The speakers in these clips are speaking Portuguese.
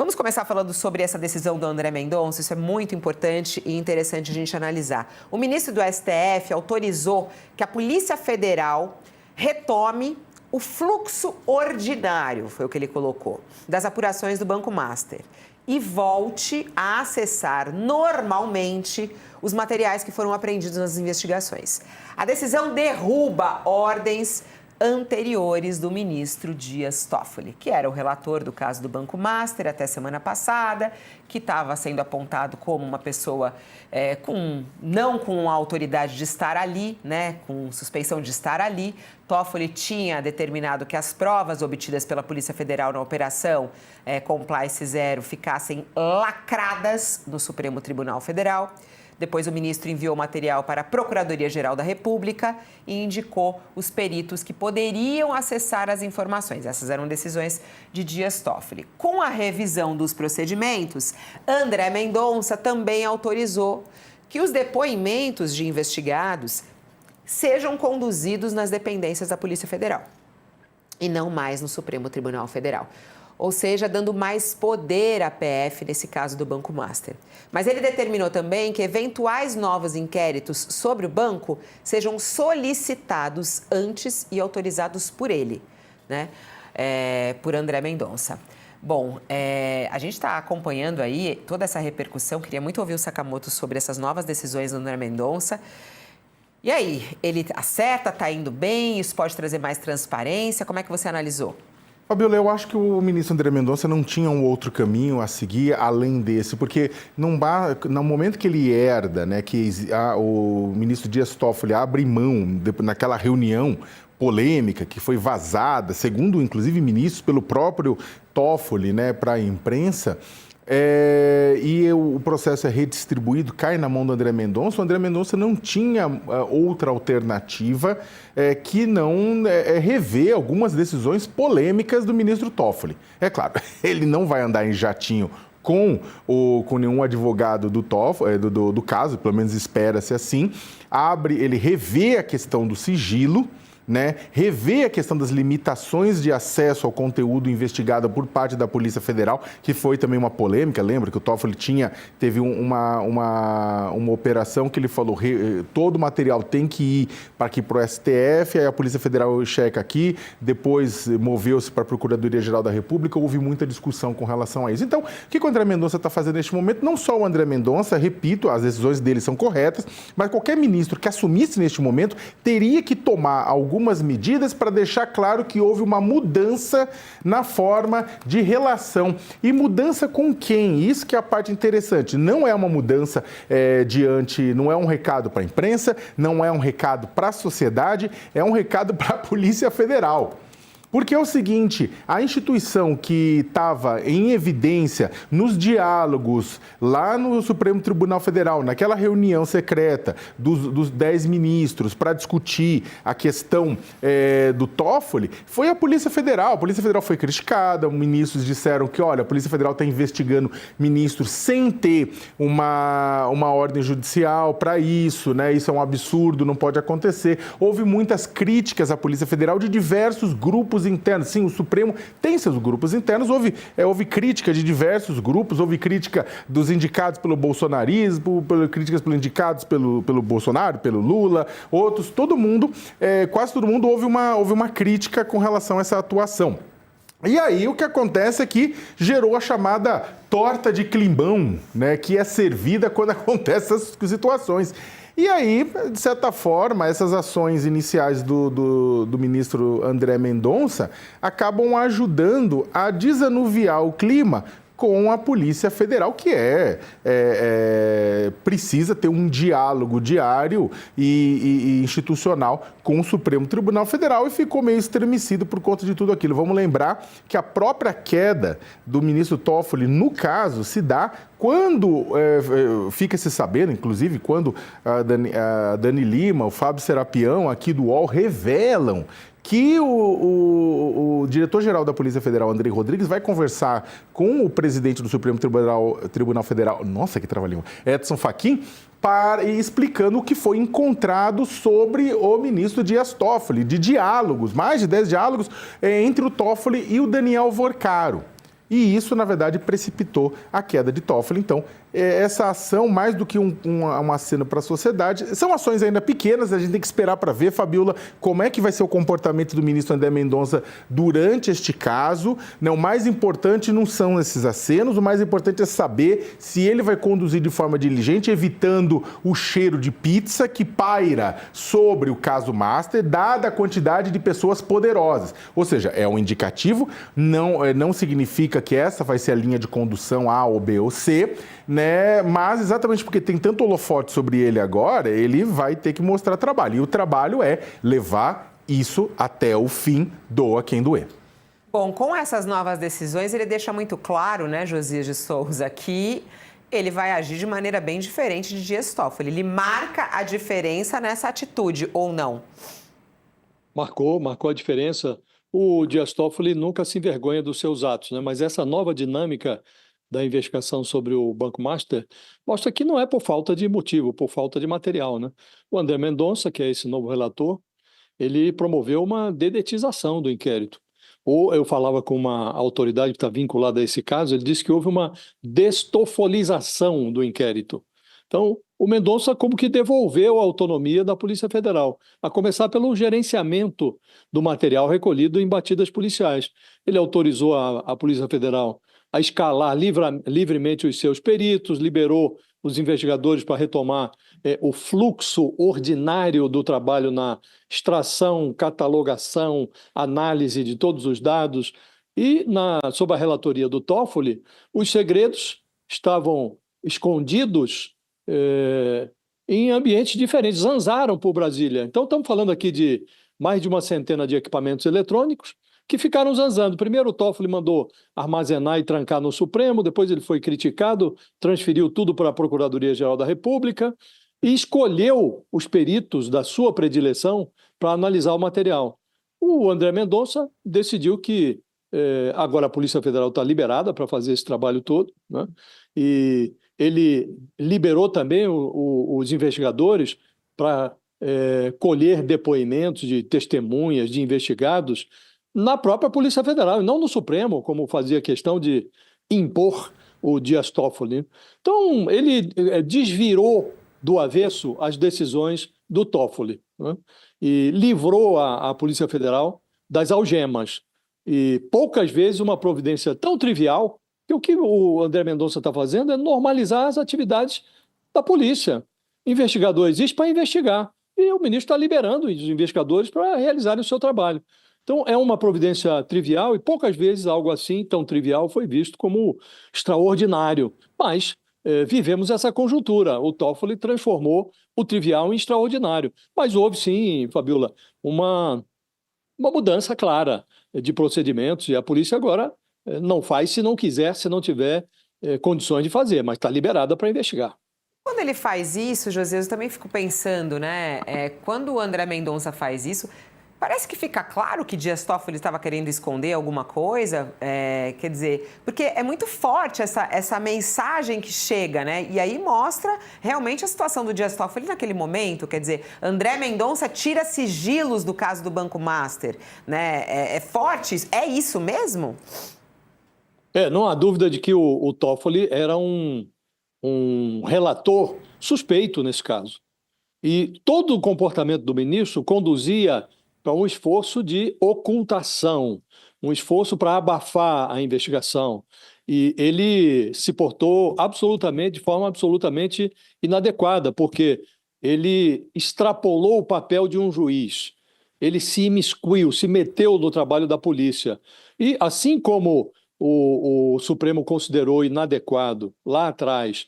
Vamos começar falando sobre essa decisão do André Mendonça. Isso é muito importante e interessante a gente analisar. O ministro do STF autorizou que a Polícia Federal retome o fluxo ordinário, foi o que ele colocou, das apurações do Banco Master e volte a acessar normalmente os materiais que foram apreendidos nas investigações. A decisão derruba ordens anteriores do ministro Dias Toffoli, que era o relator do caso do Banco Master até semana passada, que estava sendo apontado como uma pessoa não com a autoridade de estar ali, né, com suspeição de estar ali. Toffoli tinha determinado que as provas obtidas pela Polícia Federal na operação Compliance Zero ficassem lacradas no Supremo Tribunal Federal. Depois o ministro enviou material para a Procuradoria-Geral da República e indicou os peritos que poderiam acessar as informações. Essas eram decisões de Dias Toffoli. Com a revisão dos procedimentos, André Mendonça também autorizou que os depoimentos de investigados sejam conduzidos nas dependências da Polícia Federal e não mais no Supremo Tribunal Federal. Ou seja, dando mais poder à PF nesse caso do Banco Master. Mas ele determinou também que eventuais novos inquéritos sobre o banco sejam solicitados antes e autorizados por ele, né? Por André Mendonça. Bom, a gente está acompanhando aí toda essa repercussão. Queria muito ouvir o Sakamoto sobre essas novas decisões do André Mendonça. E aí, ele acerta, está indo bem? Isso pode trazer mais transparência? Como é que você analisou? Fabiola, eu acho que o ministro André Mendonça não tinha um outro caminho a seguir além desse, porque no momento que ele herda, né, que o ministro Dias Toffoli abre mão naquela reunião polêmica que foi vazada, segundo inclusive ministros pelo próprio Toffoli, né, para a imprensa. E o processo é redistribuído, cai na mão do André Mendonça. O André Mendonça não tinha outra alternativa que não rever algumas decisões polêmicas do ministro Toffoli. É claro, ele não vai andar em jatinho com nenhum advogado do caso, pelo menos espera-se assim. Ele revê a questão do sigilo, né, rever a questão das limitações de acesso ao conteúdo investigado por parte da Polícia Federal, que foi também uma polêmica. Lembra que o Toffoli teve uma operação que ele falou, todo o material tem que ir para o STF, aí a Polícia Federal checa aqui, depois moveu-se para a Procuradoria-Geral da República, houve muita discussão com relação a isso. Então, o que o André Mendonça está fazendo neste momento? Não só o André Mendonça, repito, as decisões dele são corretas, mas qualquer ministro que assumisse neste momento teria que tomar algumas medidas para deixar claro que houve uma mudança na forma de relação. E mudança com quem? Isso que é a parte interessante. Não é uma mudança não é um recado para a imprensa, não é um recado para a sociedade, é um recado para a Polícia Federal. Porque é o seguinte, a instituição que estava em evidência nos diálogos lá no Supremo Tribunal Federal, naquela reunião secreta dos 10 ministros para discutir a questão do Toffoli, foi a Polícia Federal. A Polícia Federal foi criticada, os ministros disseram que, olha, a Polícia Federal está investigando ministros sem ter uma ordem judicial para isso, né? Isso é um absurdo, não pode acontecer. Houve muitas críticas à Polícia Federal de diversos grupos internos. Sim, o Supremo tem seus grupos internos, houve crítica de diversos grupos, houve crítica dos indicados pelo bolsonarismo, críticas indicados pelo Bolsonaro, pelo Lula, outros, todo mundo, quase todo mundo houve uma crítica com relação a essa atuação. E aí o que acontece é que gerou a chamada torta de climbão, né, que é servida quando acontecem essas situações. E aí, de certa forma, essas ações iniciais do ministro André Mendonça acabam ajudando a desanuviar o clima com a Polícia Federal, que precisa ter um diálogo diário e institucional com o Supremo Tribunal Federal e ficou meio estremecido por conta de tudo aquilo. Vamos lembrar que a própria queda do ministro Toffoli, no caso, se dá quando fica-se sabendo, inclusive, quando a Dani Lima, o Fábio Serapião, aqui do UOL, revelam que o diretor-geral da Polícia Federal, Andrei Rodrigues, vai conversar com o presidente do Supremo Tribunal Federal, nossa, que trava-língua, Edson Fachin, explicando o que foi encontrado sobre o ministro Dias Toffoli, de diálogos, mais de 10 diálogos entre o Toffoli e o Daniel Vorcaro. e isso, na verdade, precipitou a queda de Toffoli. Então, essa ação, mais do que um aceno para a sociedade, são ações ainda pequenas, a gente tem que esperar para ver, Fabiola, como é que vai ser o comportamento do ministro André Mendonça durante este caso. O mais importante não são esses acenos, o mais importante é saber se ele vai conduzir de forma diligente, evitando o cheiro de pizza que paira sobre o caso Master, dada a quantidade de pessoas poderosas. Ou seja, é um indicativo, não significa que essa vai ser a linha de condução A ou B ou C, né? Mas exatamente porque tem tanto holofote sobre ele agora, ele vai ter que mostrar trabalho. E o trabalho é levar isso até o fim, doa quem doer. Bom, com essas novas decisões, ele deixa muito claro, né, Josias de Souza, que ele vai agir de maneira bem diferente de Dias Toffoli. Ele marca a diferença nessa atitude, ou não? Marcou a diferença. O Dias Toffoli nunca se envergonha dos seus atos, né? Mas essa nova dinâmica da investigação sobre o Banco Master mostra que não é por falta de motivo, por falta de material, né? O André Mendonça, que é esse novo relator, ele promoveu uma dedetização do inquérito. Ou eu falava com uma autoridade que está vinculada a esse caso, ele disse que houve uma destofolização do inquérito. Então, o Mendonça como que devolveu a autonomia da Polícia Federal, a começar pelo gerenciamento do material recolhido em batidas policiais. Ele autorizou a Polícia Federal a escalar livremente os seus peritos, liberou os investigadores para retomar o fluxo ordinário do trabalho na extração, catalogação, análise de todos os dados. E, sob a relatoria do Toffoli, os segredos estavam escondidos em ambientes diferentes, zanzaram por Brasília. Então, estamos falando aqui de mais de uma centena de equipamentos eletrônicos que ficaram zanzando. Primeiro o Toffoli mandou armazenar e trancar no Supremo, depois ele foi criticado, transferiu tudo para a Procuradoria-Geral da República e escolheu os peritos da sua predileção para analisar o material. O André Mendonça decidiu que agora a Polícia Federal está liberada para fazer esse trabalho todo, né? E ele liberou também os investigadores para colher depoimentos de testemunhas, de investigados, na própria Polícia Federal, e não no Supremo, como fazia questão de impor o Dias Toffoli. Então, ele desvirou do avesso as decisões do Toffoli, né? E livrou a Polícia Federal das algemas. E poucas vezes uma providência tão trivial, que o que o André Mendonça está fazendo é normalizar as atividades da polícia. Investigador existe para investigar, e o ministro está liberando os investigadores para realizarem o seu trabalho. Então, é uma providência trivial e poucas vezes algo assim tão trivial foi visto como extraordinário. Mas vivemos essa conjuntura. O Toffoli transformou o trivial em extraordinário. Mas houve sim, Fabiola, uma mudança clara de procedimentos e a polícia agora não faz se não quiser, se não tiver condições de fazer, mas está liberada para investigar. Quando ele faz isso, José, eu também fico pensando, né? Quando o André Mendonça faz isso, parece que fica claro que Dias Toffoli estava querendo esconder alguma coisa, quer dizer, porque é muito forte essa mensagem que chega, né? E aí mostra realmente a situação do Dias Toffoli naquele momento, quer dizer, André Mendonça tira sigilos do caso do Banco Master, né? É forte isso? É isso mesmo? Não há dúvida de que o Toffoli era um relator suspeito nesse caso. E todo o comportamento do ministro conduzia para um esforço de ocultação, um esforço para abafar a investigação. E ele se portou de forma absolutamente inadequada, porque ele extrapolou o papel de um juiz, ele se imiscuiu, se meteu no trabalho da polícia. E assim como o Supremo considerou inadequado lá atrás,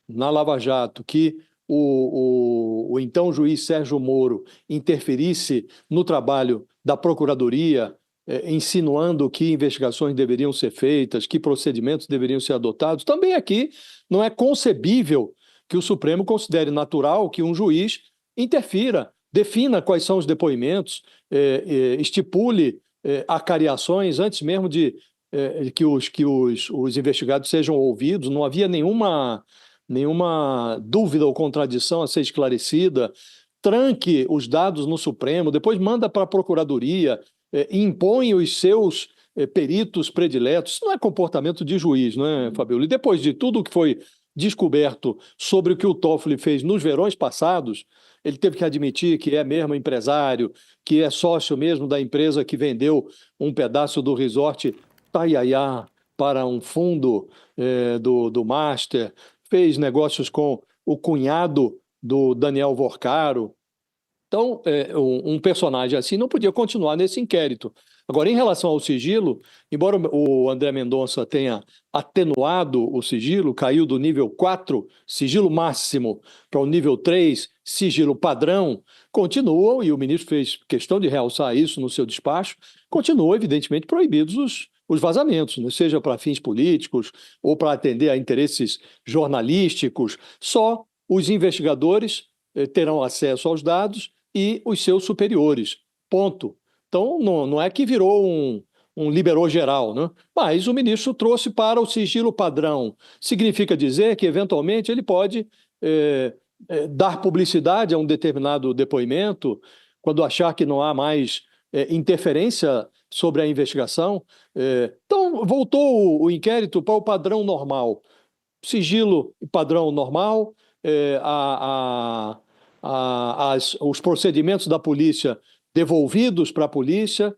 na Lava Jato, que o então juiz Sérgio Moro interferisse no trabalho da Procuradoria, insinuando que investigações deveriam ser feitas, que procedimentos deveriam ser adotados, também aqui não é concebível que o Supremo considere natural que um juiz interfira, defina quais são os depoimentos, estipule acariações antes mesmo de que os investigados sejam ouvidos. Não havia nenhuma dúvida ou contradição a ser esclarecida, tranque os dados no Supremo, depois manda para a Procuradoria, impõe os seus peritos prediletos. Isso não é comportamento de juiz, não é, Fabíola? E depois de tudo que foi descoberto sobre o que o Toffoli fez nos verões passados, ele teve que admitir que é mesmo empresário, que é sócio mesmo da empresa que vendeu um pedaço do resort Taiaiá para um fundo do Master, fez negócios com o cunhado do Daniel Vorcaro. Então, um personagem assim não podia continuar nesse inquérito. Agora, em relação ao sigilo, embora o André Mendonça tenha atenuado o sigilo, caiu do nível 4, sigilo máximo, para o nível 3, sigilo padrão, continuam, e o ministro fez questão de realçar isso no seu despacho, continuam, evidentemente, proibidos os vazamentos, né? Seja para fins políticos ou para atender a interesses jornalísticos. Só os investigadores terão acesso aos dados e os seus superiores. Ponto. Então, não é que virou um liberou geral, né? Mas o ministro trouxe para o sigilo padrão. Significa dizer que, eventualmente, ele pode dar publicidade a um determinado depoimento quando achar que não há mais interferência sobre a investigação. Então, voltou o inquérito para o padrão normal. Sigilo padrão normal, os procedimentos da polícia devolvidos para a polícia,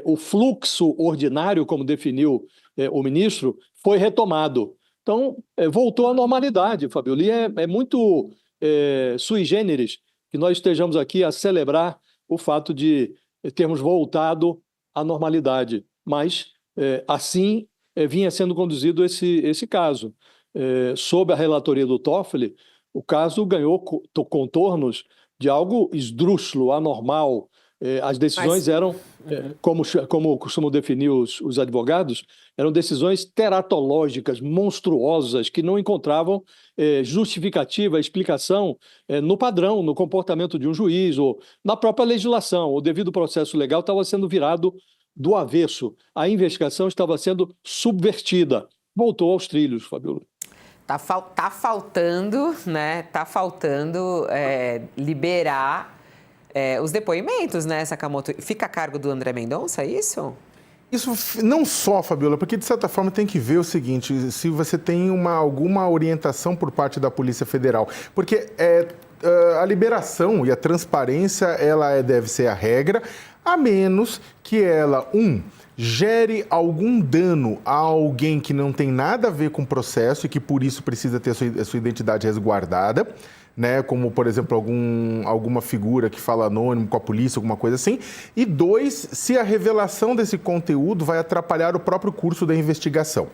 o fluxo ordinário, como definiu o ministro, foi retomado. Então, voltou à normalidade, Fabíola. E é muito sui generis que nós estejamos aqui a celebrar o fato de termos voltado à normalidade. Mas, assim, vinha sendo conduzido esse caso. Sob a relatoria do Toffoli, o caso ganhou contornos de algo esdrúxulo, anormal. As decisões eram, como costumam definir os advogados, eram decisões teratológicas, monstruosas, que não encontravam justificativa, explicação no padrão, no comportamento de um juiz ou na própria legislação. O devido processo legal estava sendo virado do avesso. A investigação estava sendo subvertida. Voltou aos trilhos, Fabíola. Tá faltando, né? Tá faltando liberar os depoimentos, né, Sakamoto? Fica a cargo do André Mendonça, é isso? Isso não só, Fabíola, porque de certa forma tem que ver o seguinte, se você tem alguma orientação por parte da Polícia Federal. Porque a liberação e a transparência, ela deve ser a regra, a menos que ela, gere algum dano a alguém que não tem nada a ver com o processo e que por isso precisa ter a sua identidade resguardada, né? Como, por exemplo, alguma figura que fala anônimo com a polícia, alguma coisa assim. E 2, se a revelação desse conteúdo vai atrapalhar o próprio curso da investigação.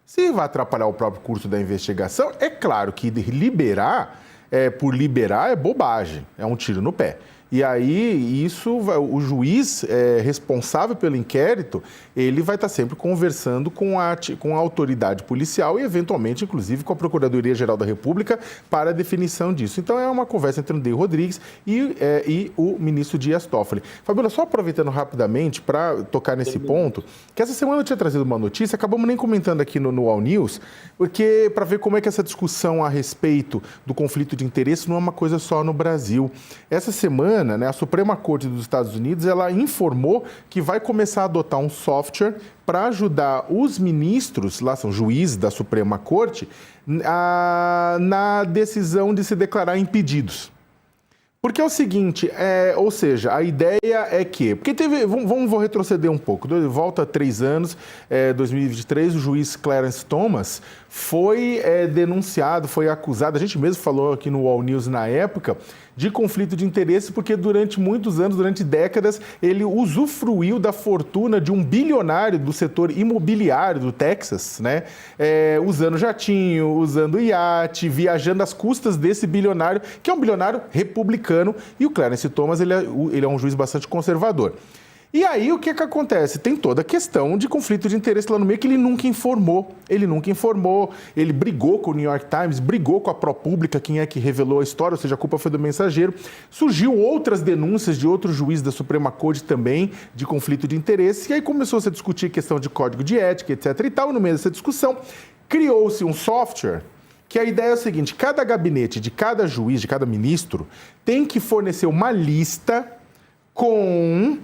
Se vai atrapalhar o próprio curso da investigação, é claro que liberar, por liberar, é bobagem, é um tiro no pé. E aí, o juiz responsável pelo inquérito, ele vai estar sempre conversando com a autoridade policial e, eventualmente, inclusive, com a Procuradoria-Geral da República para a definição disso. Então, é uma conversa entre o André Rodrigues e o ministro Dias Toffoli. Fabíola, só aproveitando rapidamente para tocar nesse ponto, que essa semana eu tinha trazido uma notícia, acabamos nem comentando aqui no All News, porque para ver como é que essa discussão a respeito do conflito de interesse não é uma coisa só no Brasil. Essa semana, a Suprema Corte dos Estados Unidos, ela informou que vai começar a adotar um software para ajudar os ministros, lá são juízes da Suprema Corte, na decisão de se declarar impedidos. Porque é o seguinte, ou seja, a ideia é que... Porque vou retroceder um pouco, volta a 3 anos, 2023, o juiz Clarence Thomas foi denunciado, foi acusado, a gente mesmo falou aqui no All News na época, de conflito de interesse, porque durante muitos anos, durante décadas, ele usufruiu da fortuna de um bilionário do setor imobiliário do Texas, né? Usando jatinho, usando iate, viajando às custas desse bilionário, que é um bilionário republicano, e o Clarence Thomas, ele é um juiz bastante conservador. E aí, o que acontece? Tem toda a questão de conflito de interesse lá no meio que ele nunca informou. Ele brigou com o New York Times, brigou com a ProPublica, quem é que revelou a história, ou seja, a culpa foi do Mensageiro. Surgiu outras denúncias de outros juízes da Suprema Corte também de conflito de interesse, e aí começou-se a discutir questão de código de ética, etc. e tal, e no meio dessa discussão, criou-se um software que a ideia é a seguinte: cada gabinete de cada juiz, de cada ministro, tem que fornecer uma lista com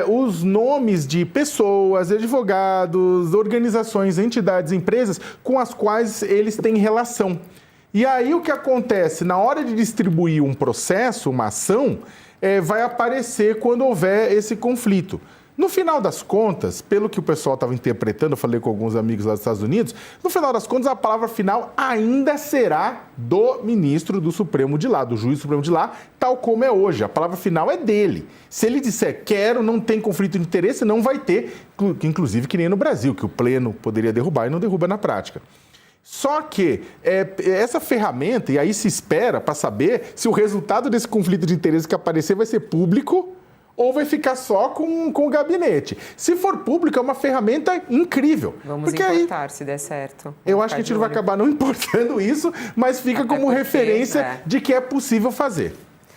os nomes de pessoas, advogados, organizações, entidades, empresas com as quais eles têm relação. E aí o que acontece? Na hora de distribuir um processo, uma ação, vai aparecer quando houver esse conflito. No final das contas, pelo que o pessoal estava interpretando, eu falei com alguns amigos lá dos Estados Unidos, no final das contas a palavra final ainda será do ministro do Supremo de lá, do juiz do Supremo de lá, tal como é hoje. A palavra final é dele. Se ele disser quero, não tem conflito de interesse, não vai ter, inclusive que nem no Brasil, que o pleno poderia derrubar e não derruba na prática. Só que essa ferramenta, e aí se espera para saber se o resultado desse conflito de interesse que aparecer vai ser público ou vai ficar só com o gabinete. Se for público, é uma ferramenta incrível. Vamos importar, se der certo. Eu acho que a gente não vai acabar não importando isso, mas fica como referência de que é possível fazer.